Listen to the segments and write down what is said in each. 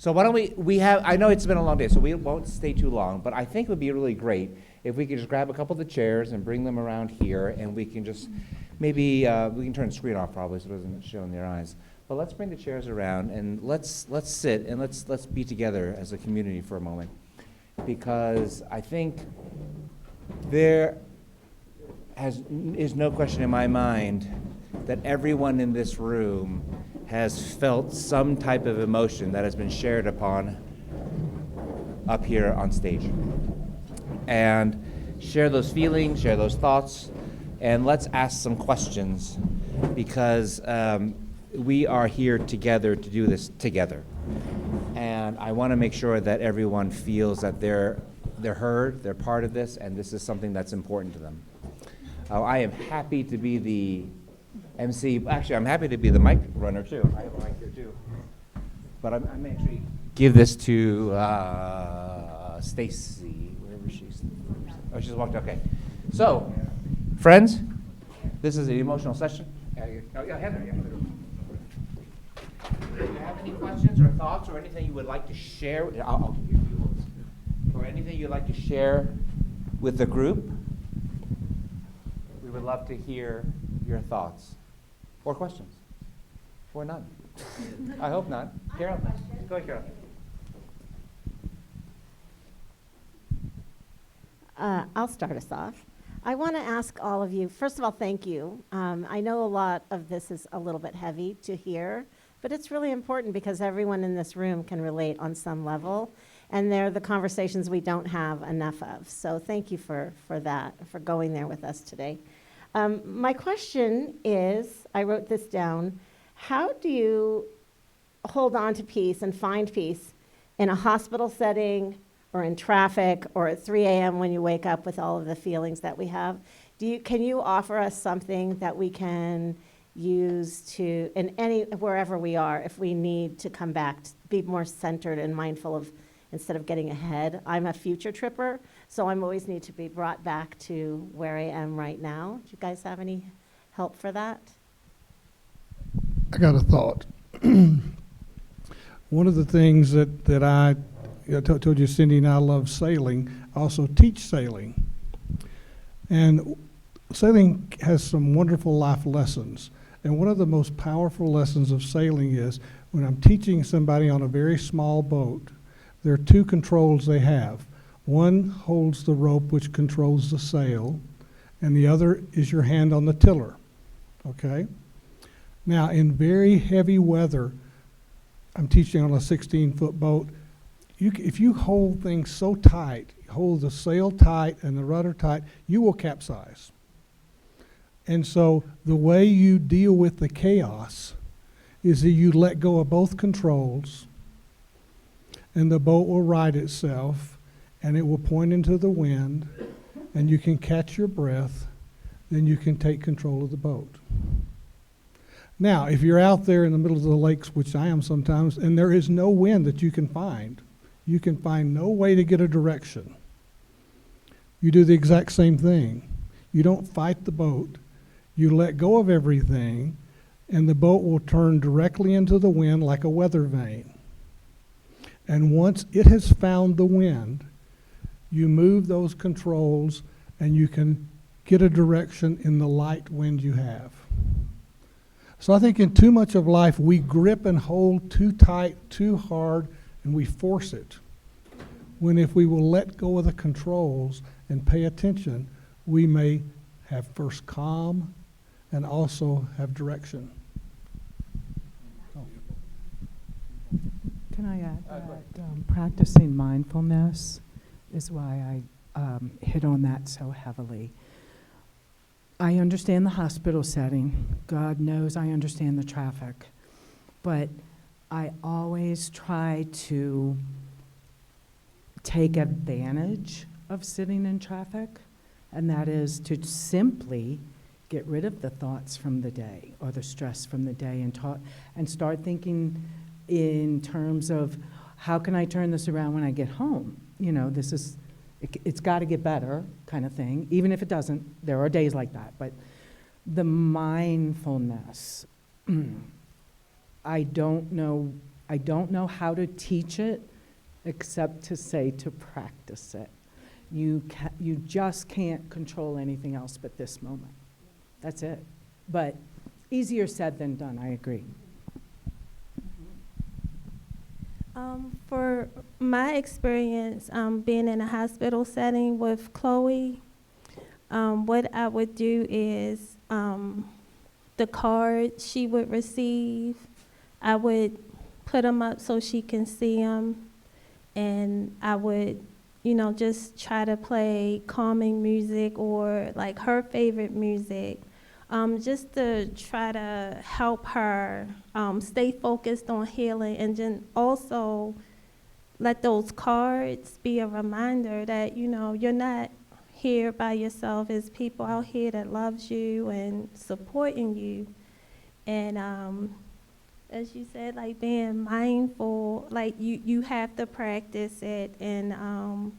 So why don't we have, I know it's been a long day, so we won't stay too long, but I think it would be really great if we could just grab a couple of the chairs and bring them around here, and we can just, maybe, we can turn the screen off probably so it doesn't show in their eyes. But let's bring the chairs around, and let's sit, and let's be together as a community for a moment. Because I think there is no question in my mind that everyone in this room has felt some type of emotion that has been shared upon up here on stage. And share those feelings, share those thoughts, and let's ask some questions, because we are here together to do this together. And I want to make sure that everyone feels that they're heard, they're part of this, and this is something that's important to them. I am happy to be the MC. Actually, I'm happy to be the mic runner, too. I have a mic here, too. But I may actually give this to Stacy, wherever she's. Oh, she just walked. Okay. So, friends, this is an emotional session. Oh, yeah, Heather. Yeah. Do you have any questions or thoughts or anything you would like to share? I'll give you yours. Or anything you'd like to share with the group? We would love to hear your thoughts or questions. Or none. I hope not. Carol? Go ahead, Carol. I'll start us off. I want to ask all of you, first of all, thank you. I know a lot of this is a little bit heavy to hear, but it's really important because everyone in this room can relate on some level, and they're the conversations we don't have enough of. So thank you for that, for going there with us today. My question is, I wrote this down, how do you hold on to peace and find peace in a hospital setting or in traffic or at 3 a.m. when you wake up with all of the feelings that we have? Can you offer us something that we can use to, wherever we are, if we need to come back, to be more centered and mindful of, instead of getting ahead? I'm a future tripper, so I'm always need to be brought back to where I am right now. Do you guys have any help for that? I got a thought. One of the things that I told you, Cindy and I love sailing. I also teach sailing. And sailing has some wonderful life lessons. And one of the most powerful lessons of sailing is when I'm teaching somebody on a very small boat, there are two controls they have. One holds the rope, which controls the sail, and the other is your hand on the tiller, okay? Now, in very heavy weather, I'm teaching on a 16-foot boat. If you hold things so tight, hold the sail tight and the rudder tight, you will capsize. And so the way you deal with the chaos is that you let go of both controls, and the boat will right itself, and it will point into the wind, and you can catch your breath, then you can take control of the boat. Now, if you're out there in the middle of the lakes, which I am sometimes, and there is no wind that you can find no way to get a direction, you do the exact same thing. You don't fight the boat. You let go of everything, and the boat will turn directly into the wind like a weather vane. And once it has found the wind, you move those controls, and you can get a direction in the light wind you have. So I think in too much of life, we grip and hold too tight, too hard, and we force it. When if we will let go of the controls and pay attention, we may have first calm and also have direction. Can I add that practicing mindfulness is why I hit on that so heavily. I understand the hospital setting. God knows I understand the traffic. But I always try to take advantage of sitting in traffic, and that is to simply get rid of the thoughts from the day or the stress from the day and start thinking in terms of how can I turn this around when I get home? You know, it's got to get better kind of thing. Even if it doesn't, there are days like that. But the mindfulness, I don't know I don't know how to teach it except to say to practice it. You just can't control anything else but this moment. That's it. But easier said than done, I agree. For my experience being in a hospital setting with Chloe, what I would do is the cards she would receive, I would put them up so she can see them, and I would, just try to play calming music or like her favorite music, just to try to help her stay focused on healing, and then also let those cards be a reminder that, you're not here by yourself. There's people out here that loves you and supporting you. And as you said, like being mindful, like you have to practice it, and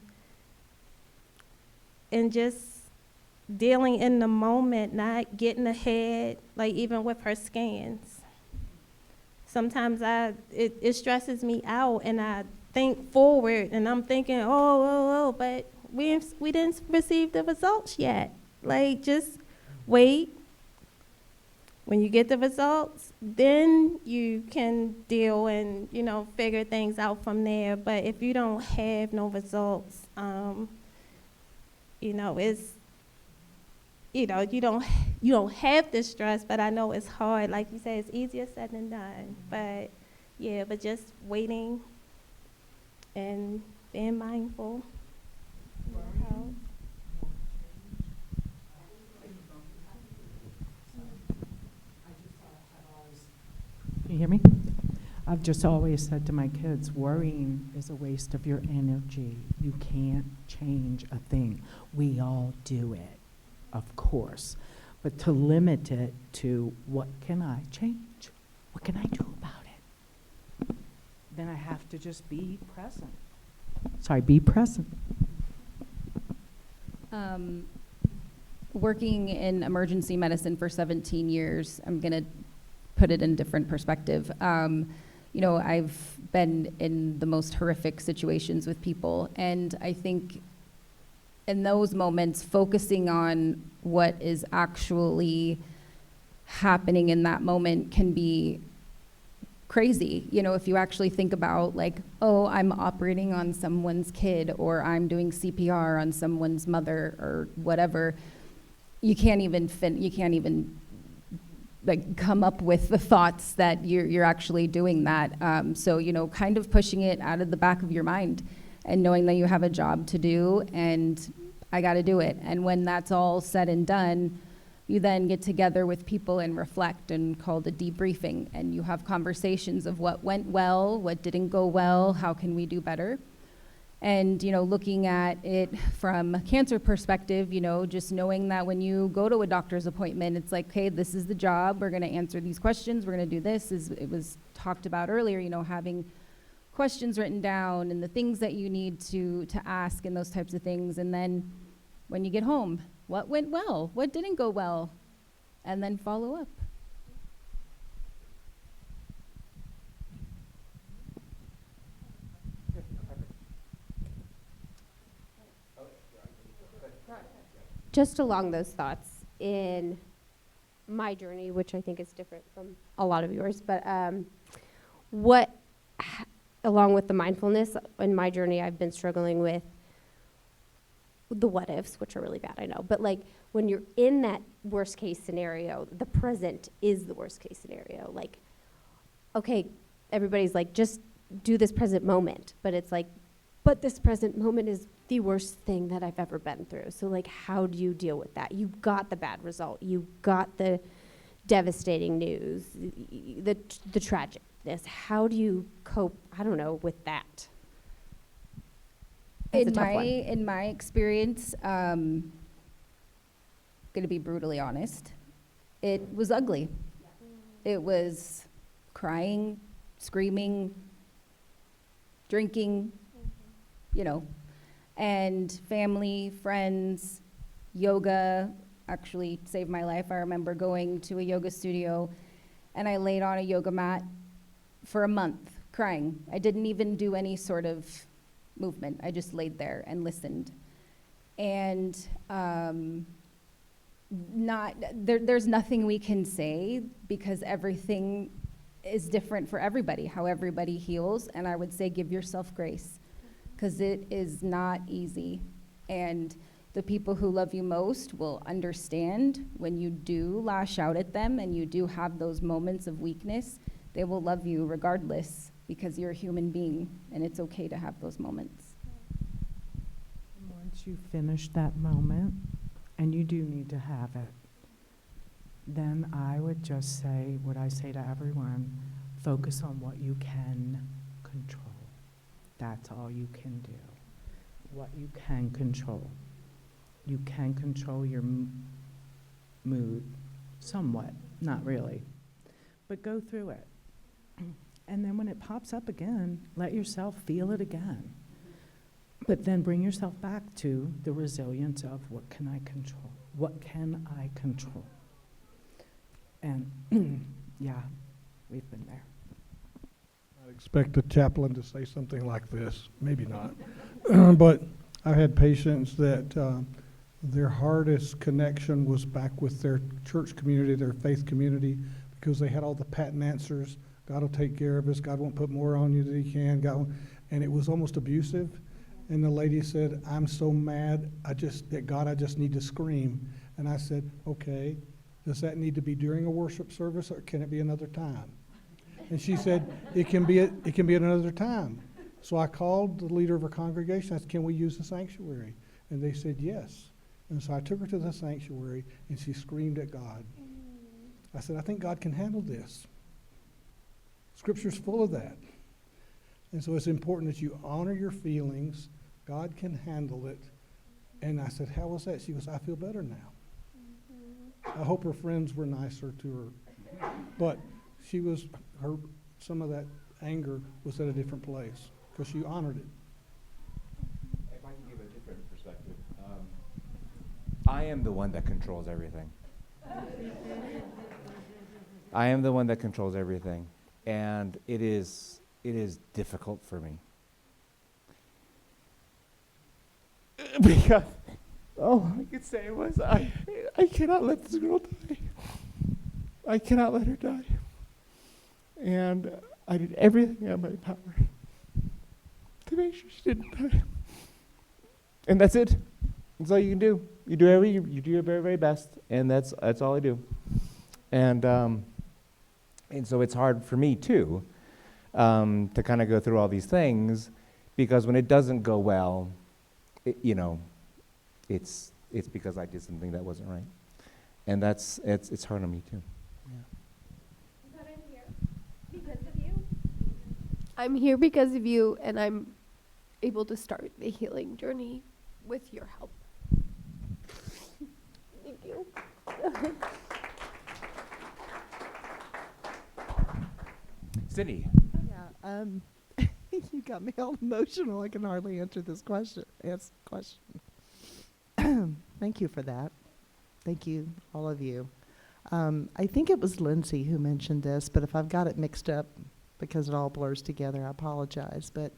just dealing in the moment, not getting ahead, like even with her scans. Sometimes it stresses me out, and I think forward, and I'm thinking, but we didn't receive the results yet. Like, just wait. When you get the results, then you can deal and, figure things out from there. But if you don't have no results, it's, you don't have the stress, but I know it's hard. Like you said, it's easier said than done. But yeah, but just waiting and being mindful. Can you hear me? I've just always said to my kids, worrying is a waste of your energy. You can't change a thing. We all do it, of course. But to limit it to what can I change? What can I do about it? Then I have to just be present. Sorry, be present. Working in emergency medicine for 17 years, I'm going to put it in different perspective. I've been in the most horrific situations with people, and I think in those moments, focusing on what is actually happening in that moment can be crazy. If you actually think about like, oh, I'm operating on someone's kid, or I'm doing CPR on someone's mother, or whatever, you can't even like come up with the thoughts that you're actually doing that. So kind of pushing it out of the back of your mind, and knowing that you have a job to do, and I got to do it. And when that's all said and done, you then get together with people and reflect, and called a debriefing, and you have conversations of what went well, what didn't go well, how can we do better. And looking at it from a cancer perspective, just knowing that when you go to a doctor's appointment, it's like, okay, this is the job, we're going to answer these questions, we're going to do this. As it was talked about earlier, having questions written down and the things that you need to ask and those types of things. And then when you get home, what went well, what didn't go well, and then follow up. Just along those thoughts, in my journey, which I think is different from a lot of yours, but along with the mindfulness in my journey, I've been struggling with the what ifs, which are really bad, I know. But like when you're in that worst case scenario, the present is the worst case scenario. Like, okay, everybody's like, just do this present moment. But it's like, but this present moment is the worst thing that I've ever been through. So like, how do you deal with that? You got the bad result. You got the devastating news, the tragicness. How do you cope, I don't know, with that? That's a tough one. In my experience, going to be brutally honest, it was ugly. It was crying, screaming, drinking, and family, friends, yoga actually saved my life. I remember going to a yoga studio, and I laid on a yoga mat for a month crying. I didn't even do any sort of movement. I just laid there and listened. And there's nothing we can say because everything is different for everybody, how everybody heals. And I would say give yourself grace because it is not easy. And the people who love you most will understand when you do lash out at them and you do have those moments of weakness. They will love you regardless because you're a human being and it's okay to have those moments. Once you finish that moment, and you do need to have it, then I would just say what I say to everyone, focus on what you can control. That's all you can do. What you can control. You can control your mood, somewhat, not really, but go through it. And then when it pops up again, let yourself feel it again. But then bring yourself back to the resilience of what can I control? What can I control? And yeah, we've been there. I'd expect a chaplain to say something like this, maybe not. But I've had patients that their hardest connection was back with their church community, their faith community, because they had all the patent answers. God will take care of us. God won't put more on you than he can. And it was almost abusive. And the lady said, I'm so mad, I just need to scream. And I said, okay, does that need to be during a worship service or can it be another time? And she said, it can be at another time. So I called the leader of her congregation. I said, can we use the sanctuary? And they said, yes. And so I took her to the sanctuary and she screamed at God. I said, I think God can handle this. Scripture's full of that. And so it's important that you honor your feelings. God can handle it. And I said, how was that? She goes, I feel better now. I hope her friends were nicer to her. But some of that anger was at a different place because she honored it. If I can give a different perspective, I am the one that controls everything. I am the one that controls everything. And it is difficult for me. Because all I could say was, I cannot let this girl die. I cannot let her die. And I did everything in my power to make sure she didn't die. And that's it. That's all you can do. You do your very, very best, and that's all I do. And so it's hard for me too, to kind of go through all these things, because when it doesn't go well, it's because I did something that wasn't right, and it's hard on me too. Yeah. But I'm here because of you. I'm here because of you, and I'm able to start the healing journey with your help. Thank you. Cindy. Yeah, you got me all emotional. I can hardly answer this question. Thank you for that. Thank you, all of you. I think it was Lindsay who mentioned this, but if I've got it mixed up because it all blurs together, I apologize. But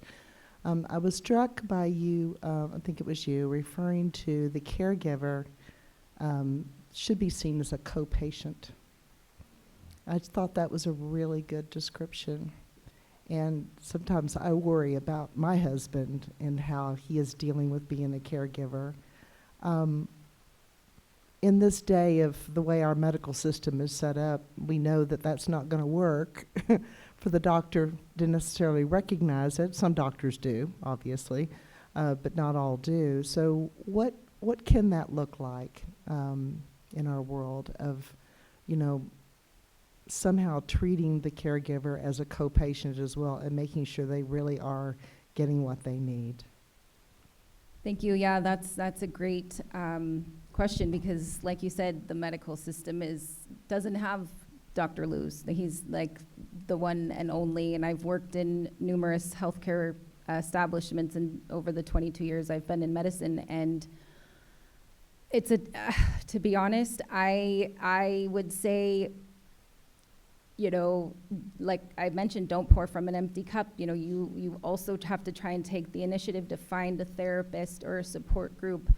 I was struck by you, I think it was you, referring to the caregiver should be seen as a co-patient. I just thought that was a really good description. And sometimes I worry about my husband and how he is dealing with being a caregiver. In this day of the way our medical system is set up, we know that that's not going to work for the doctor to necessarily recognize it. Some doctors do, obviously, but not all do. So what can that look like in our world of, somehow treating the caregiver as a co-patient as well and making sure they really are getting what they need? Thank you. Yeah, that's a great question, because like you said, the medical system doesn't have Dr. Luz. He's like the one and only, and I've worked in numerous healthcare establishments and over the 22 years I've been in medicine, and it's to be honest, I would say you know, like I mentioned, don't pour from an empty cup. You know, you also have to try and take the initiative to find a therapist or a support group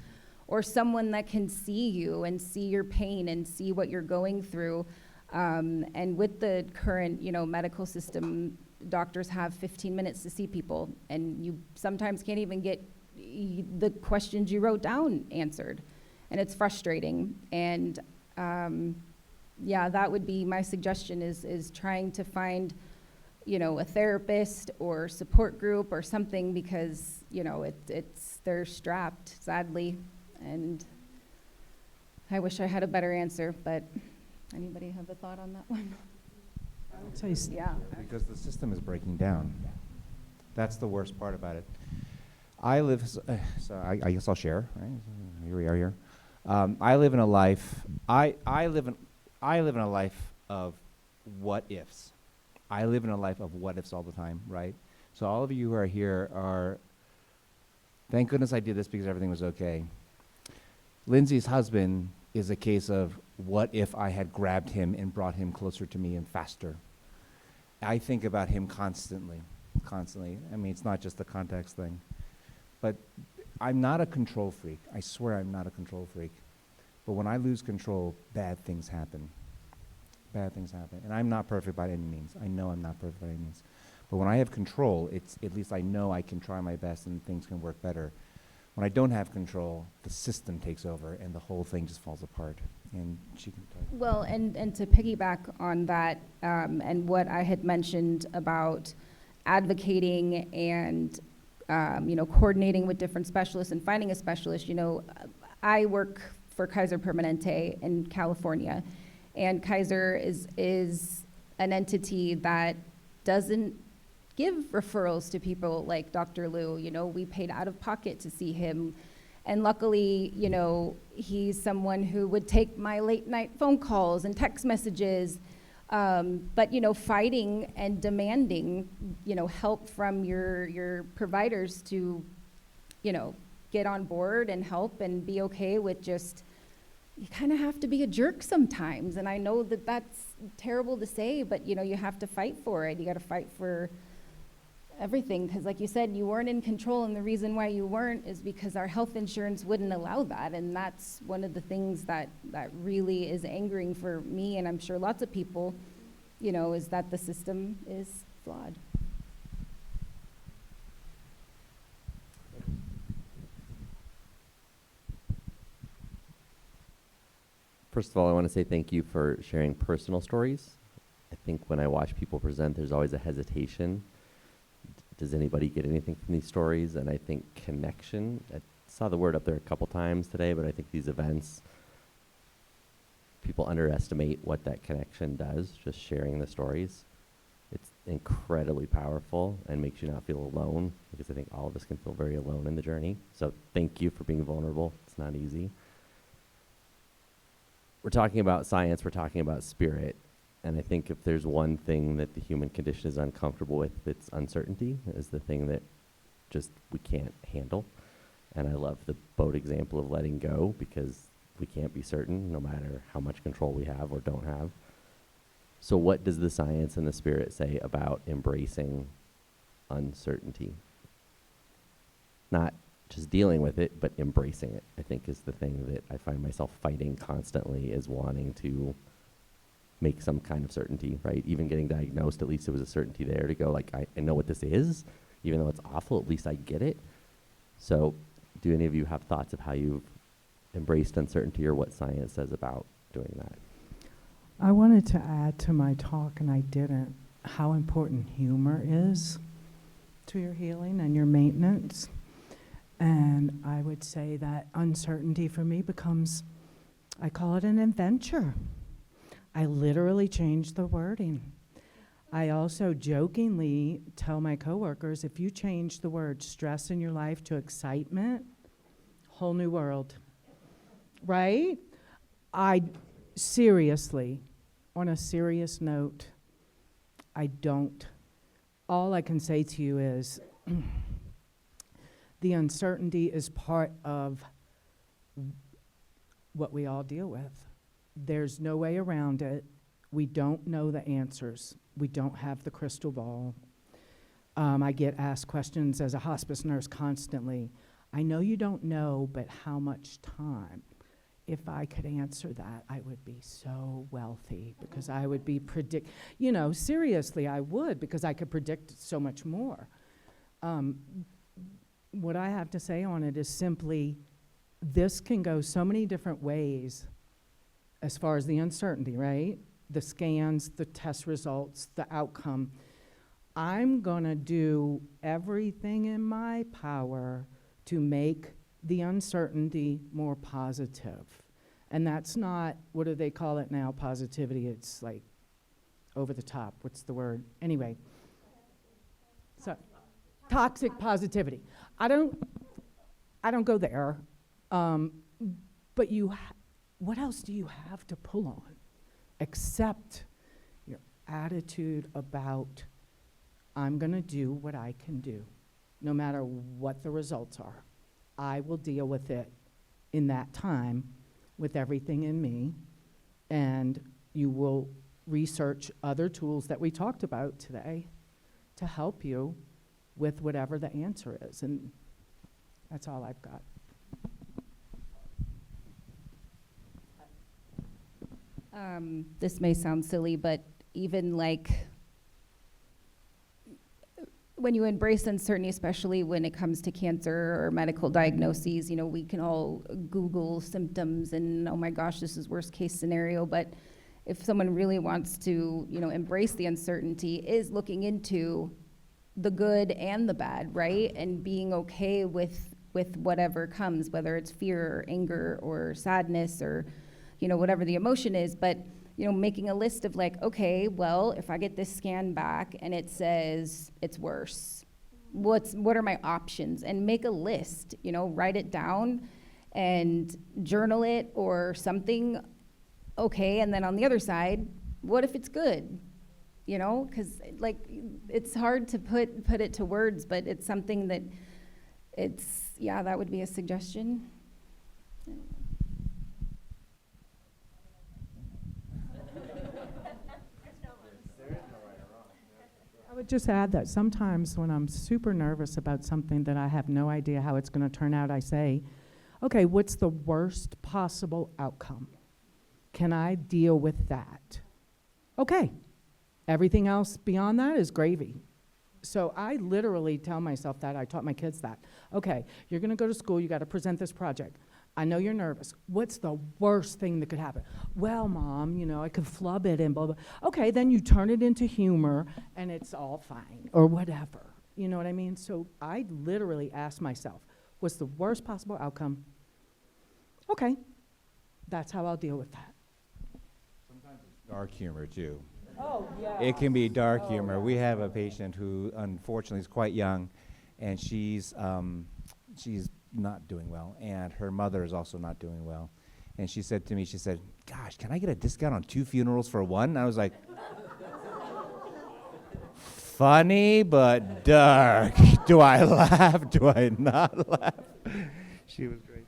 or someone that can see you and see your pain and see what you're going through. And with the current, you know, medical system, doctors have 15 minutes to see people, and you sometimes can't even get the questions you wrote down answered. And it's frustrating. And yeah, that would be my suggestion, is trying to find, you know, a therapist or support group or something, because, you know, they're strapped, sadly. And I wish I had a better answer, but anybody have a thought on that one? I would say Yeah. Because the system is breaking down. That's the worst part about it. I live, so I guess I'll share, right? Here we are here. I live in a life, I live in a life of what ifs. I live in a life of what ifs all the time, right? So all of you who are here are, thank goodness I did this because everything was okay. Lindsay's husband is a case of what if I had grabbed him and brought him closer to me and faster. I think about him constantly. I mean, it's not just a context thing. But I'm not a control freak. I swear I'm not a control freak. But when I lose control, bad things happen. Bad things happen. And I'm not perfect by any means. I know I'm not perfect by any means. But when I have control, it's at least I know I can try my best and things can work better. When I don't have control, the system takes over and the whole thing just falls apart. And she can talk. Well, and to piggyback on that, and what I had mentioned about advocating and you know, coordinating with different specialists and finding a specialist. You know, I work for Kaiser Permanente in California, and Kaiser is an entity that doesn't give referrals to people like Dr. Liu. You know, we paid out of pocket to see him. And luckily, you know, he's someone who would take my late night phone calls and text messages. But, you know, fighting and demanding, you know, help from your providers to, you know, get on board and help and be okay with just, you kind of have to be a jerk sometimes. And I know that that's terrible to say, but, you know, you have to fight for it. You got to fight for everything, because like you said, you weren't in control, and the reason why you weren't is because our health insurance wouldn't allow that. And that's one of the things that really is angering for me, and I'm sure lots of people, you know, is that the system is flawed. First of all, I want to say thank you for sharing personal stories. I think when I watch people present, there's always a hesitation. Does anybody get anything from these stories? And I think connection, I saw the word up there a couple times today, but I think these events, people underestimate what that connection does, just sharing the stories. It's incredibly powerful and makes you not feel alone, because I think all of us can feel very alone in the journey. So thank you for being vulnerable. It's not easy. We're talking about science, we're talking about spirit. And I think if there's one thing that the human condition is uncomfortable with, it's uncertainty, is the thing that just we can't handle. And I love the boat example of letting go, because we can't be certain no matter how much control we have or don't have. So what does the science and the spirit say about embracing uncertainty? Not just dealing with it, but embracing it, I think, is the thing that I find myself fighting constantly, is wanting to make some kind of certainty, right? Even getting diagnosed, at least there was a certainty there to go, like, I know what this is, even though it's awful, at least I get it. So do any of you have thoughts of how you've embraced uncertainty, or what science says about doing that? I wanted to add to my talk, and I didn't, how important humor is to your healing and your maintenance. And I would say that uncertainty for me becomes, I call it an adventure. I literally changed the wording. I also jokingly tell my coworkers, if you change the word stress in your life to excitement, whole new world, right? I seriously, on a serious note, I don't. All I can say to you is the uncertainty is part of what we all deal with. There's no way around it. We don't know the answers. We don't have the crystal ball. I get asked questions as a hospice nurse constantly. I know you don't know, but how much time? If I could answer that, I would be so wealthy because I would be seriously, I would, because I could predict so much more. What I have to say on it is simply, this can go so many different ways as far as the uncertainty, right? The scans, the test results, the outcome. I'm gonna do everything in my power to make the uncertainty more positive. And that's not, what do they call it now, positivity? It's like over the top. What's the word? Anyway. So, toxic positivity. I don't go there. But what else do you have to pull on except your attitude about, I'm gonna do what I can do, no matter what the results are. I will deal with it in that time with everything in me, and you will research other tools that we talked about today to help you with whatever the answer is, and that's all I've got. This may sound silly, but even like when you embrace uncertainty, especially when it comes to cancer or medical diagnoses, we can all Google symptoms and, oh my gosh, this is worst case scenario. But if someone really wants to, embrace the uncertainty, is looking into the good and the bad, right? And being okay with whatever comes, whether it's fear or anger or sadness or, whatever the emotion is. But making a list of like, okay, well, if I get this scan back and it says it's worse, what are my options? And make a list, write it down and journal it or something. Okay, and then on the other side, what if it's good? Because like it's hard to put it to words, but it's something that that would be a suggestion. I would just add that sometimes when I'm super nervous about something that I have no idea how it's going to turn out, I say, okay, what's the worst possible outcome? Can I deal with that? Okay. Everything else beyond that is gravy. So I literally tell myself that. I taught my kids that. Okay, you're going to go to school. You got to present this project. I know you're nervous. What's the worst thing that could happen? Well, Mom, I could flub it and blah, blah. Okay, then you turn it into humor and it's all fine or whatever. You know what I mean? So I literally ask myself, what's the worst possible outcome? Okay, that's how I'll deal with that. Sometimes it's dark humor, too. Oh, yeah. It can be dark humor. We have a patient who, unfortunately, is quite young, and she's not doing well, and her mother is also not doing well. And she said to me, gosh, can I get a discount on 2 funerals for 1? And I was like, funny but dark. Do I laugh? Do I not laugh? She was great.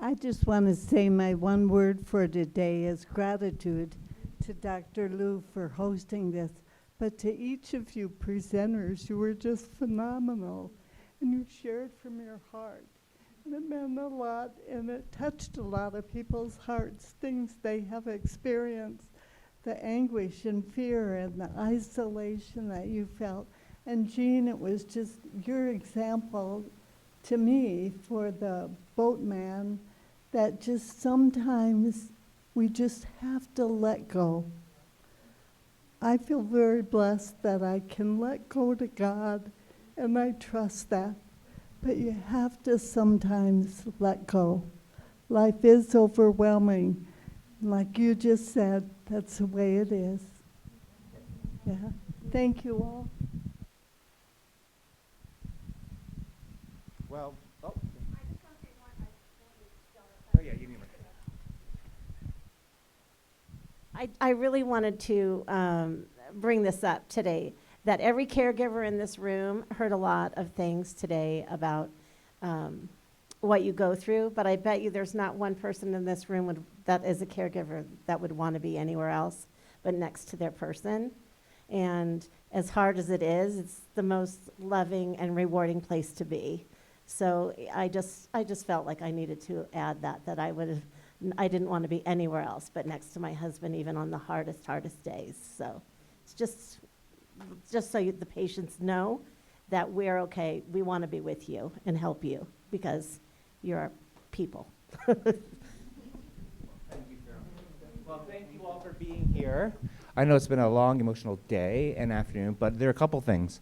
I just want to say my one word for today is gratitude to Dr. Lou for hosting this, but to each of you presenters, you were just phenomenal, and you shared from your heart. And it meant a lot, and it touched a lot of people's hearts, things they have experienced, the anguish and fear and the isolation that you felt. And Jean, it was just your example to me for the boatman that just sometimes we just have to let go. I feel very blessed that I can let go to God, and I trust that. But you have to sometimes let go. Life is overwhelming. Like you just said, that's the way it is. Yeah. Thank you all. Well, oh yeah, you need I really wanted to bring this up today, that every caregiver in this room heard a lot of things today about what you go through, but I bet you there's not one person in this room that is a caregiver that would want to be anywhere else but next to their person. And as hard as it is, it's the most loving and rewarding place to be. So I just felt like I needed to add that I didn't want to be anywhere else but next to my husband, even on the hardest days. So it's just so the patients know that we're okay. We want to be with you and help you because you're our people. Well, thank you all for being here. I know it's been a long, emotional day and afternoon, but there are a couple things.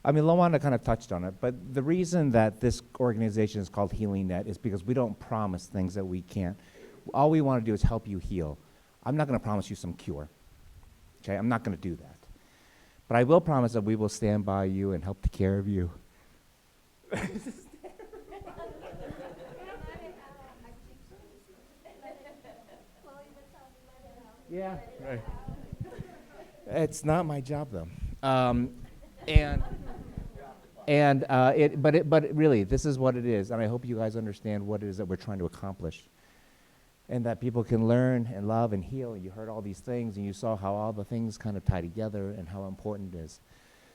I mean, Luana kind of touched on it, but the reason that this organization is called Healing Net is because we don't promise things that we can't. All we want to do is help you heal. I'm not going to promise you some cure. Okay, I'm not going to do that. But I will promise that we will stand by you and help take care of you. Yeah, right. It's not my job though. But really, this is what it is, and I hope you guys understand what it is that we're trying to accomplish, and that people can learn and love and heal. You heard all these things, and you saw how all the things kind of tie together and how important it is.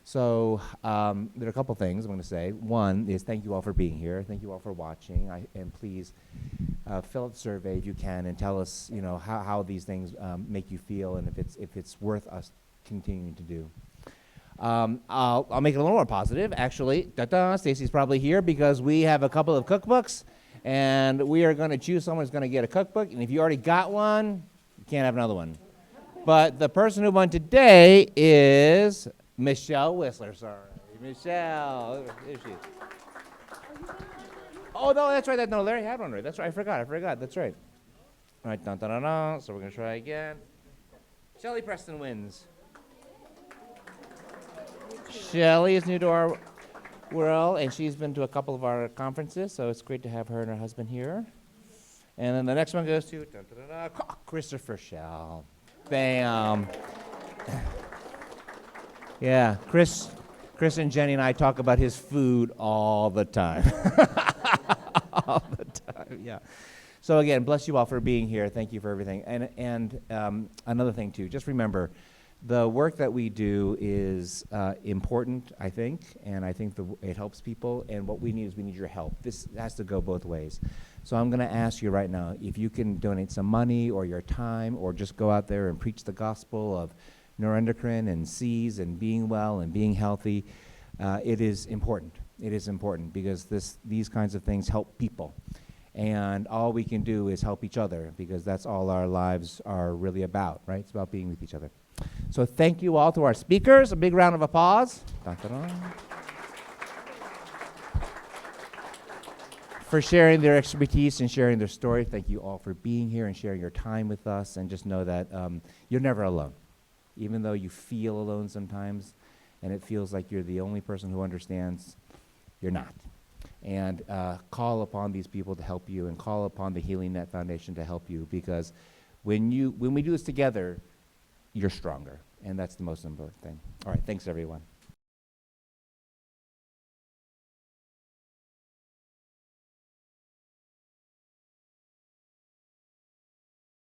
So there are a couple things I'm going to say. One is thank you all for being here. Thank you all for watching. And please fill out the survey if you can and tell us, how these things make you feel and if it's worth us continuing to do. I'll make it a little more positive. Actually, Stacy's probably here because we have a couple of cookbooks, and we are going to choose someone who's going to get a cookbook. And if you already got one, you can't have another one. But the person who won today is Michelle Whistler. Sorry, Michelle. There she is. Oh no, that's right. No, Larry had one right. That's right. I forgot. That's right. All right, So we're going to try again. Shelley Preston wins. Shelley is new to our world, and she's been to a couple of our conferences, so it's great to have her and her husband here. And then the next one goes to Christopher Shell. Bam. Yeah, Chris and Jenny and I talk about his food all the time. All the time, yeah. So again, bless you all for being here. Thank you for everything. And another thing, too, just remember, the work that we do is important, I think, and I think it helps people, and what we need is your help. This has to go both ways. So I'm going to ask you right now, if you can donate some money or your time or just go out there and preach the gospel of neuroendocrine and C's and being well and being healthy, it is important. It is important because these kinds of things help people. And all we can do is help each other because that's all our lives are really about, right? It's about being with each other. So thank you all to our speakers. A big round of applause. For sharing their expertise and sharing their story. Thank you all for being here and sharing your time with us. And just know that you're never alone. Even though you feel alone sometimes and it feels like you're the only person who understands, you're not. And call upon these people to help you and call upon the Healing Net Foundation to help you because when we do this together, you're stronger. And that's the most important thing. All right, thanks everyone.